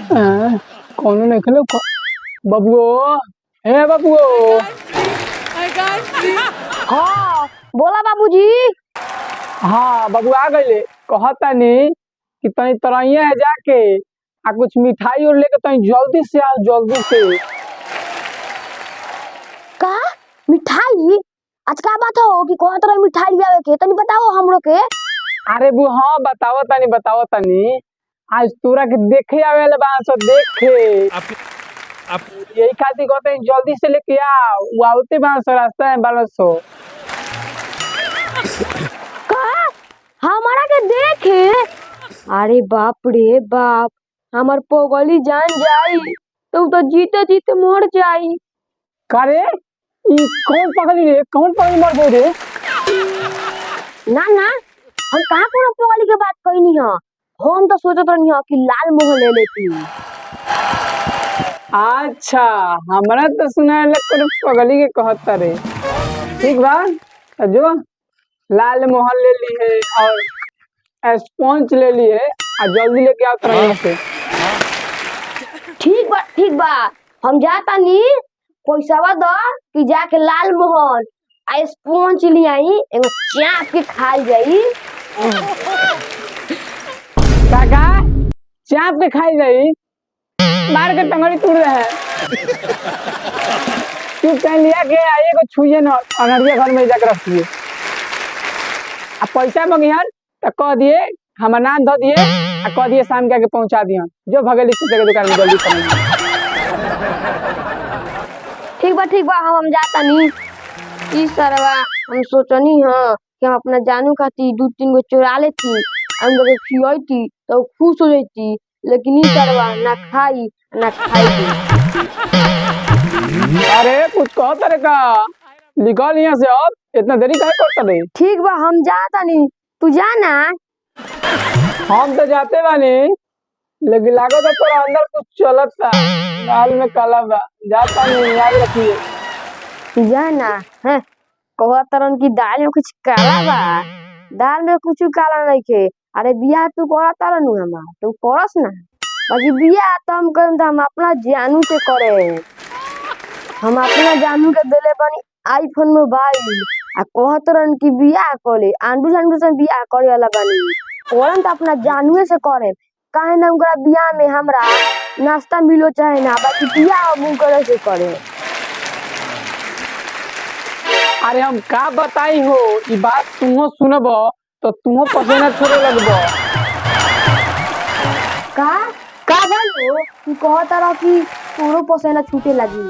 कौन नहीं खेलो बबुओ। हे बबुओ। हाँ बोला बाबूजी। हाँ बबू आ गए कहता नहीं कि तनी तरैया है जाके आ कुछ मिठाई और लेके तनी जल्दी से आओ जल्दी से। का मिठाई? आज का बात हो कि कौन तरह मिठाई लियावे के तनी बताओ हमरो के। अरे बू हाँ बताओ तनी आज तोरा के देखे आवे बा सो देखे यही खातिर कहते हैं जल्दी से लेके आओ वो आते बा सो रास्ता है बालो सो। का हमारा के देखे? अरे बाप रे बाप, हमार पोगली जान जाई तो जीते जीते मर जाई। करे कौन पकड़ी मर गए रे? ना ना हम कहाँ कोनो पोगली के बात कहनी है, हम तो सोचत रहनी है कि लाल मोहन ले लेती। अच्छा हमरा तो सुना पगली के कहता रे। ठीक बा जो लाल मोहन ले ली है और स्पॉन्ज ले ली है और जल्दी लेके आओ तरह से। ठीक बा हम जाता नी पैसा दो कि जाके लाल मोहन आ स्पॉन्ज ले आई एगो चाप के खाई जाई। काका चाप के खाई जाई मार के टंगड़ी तोड़ रहे हैं। तू कह लिया के आइए को छुइए न अनरिया घर में जाकर रखिए अब पैसा मंगियन तो कह दिए हमार नाम धो दिए और कह दिए शाम के आके पहुंचा दिए जो भगेली चीज के दुकान में जल्दी करेंगे। ठीक बा हम जाता नी। ई सरवा हम सोचनी हां कि हम अपना जानू खाती 2-3 गो चुरा लेती हम लोग खियाती तो खुश हो जाती, लेकिन ई सरवा ना खाई। अरे कुछ कहो तेरे का निकल यहाँ से अब इतना देरी काहे करता रे? ठीक बा हम जाता नी तू जाना। हम तो जाते बानी लेकिन लागो तो तोरा अंदर कुछ चलत था दाल में काला बा जाता नहीं याद रखिए। जाना है कहा तरन की दाल में कुछ काला बा, दाल में कुछ काला नहीं के। अरे बियाह तू करा तरन हमार तू करस ना, बाकी बियाह तो हम करम तो हम अपना जानू से करे। हम अपना जानू के देले बनी आईफोन मोबाइल आ कहतरन की बियाह करे आंडू से बियाह करे वाला बनी ओरन तो अपना जानू से करे। काहे ना उनका बियाह में हमरा नाश्ता मिलो चाहे ना, बाकी बियाह हम करे से करे। अरे हम का बताई हो ये बात तुम सुनब तो तुम पसीना छोड़े लगबो। का बोलो कि कहता रहा कि तोरो पसीना छूटे लगी।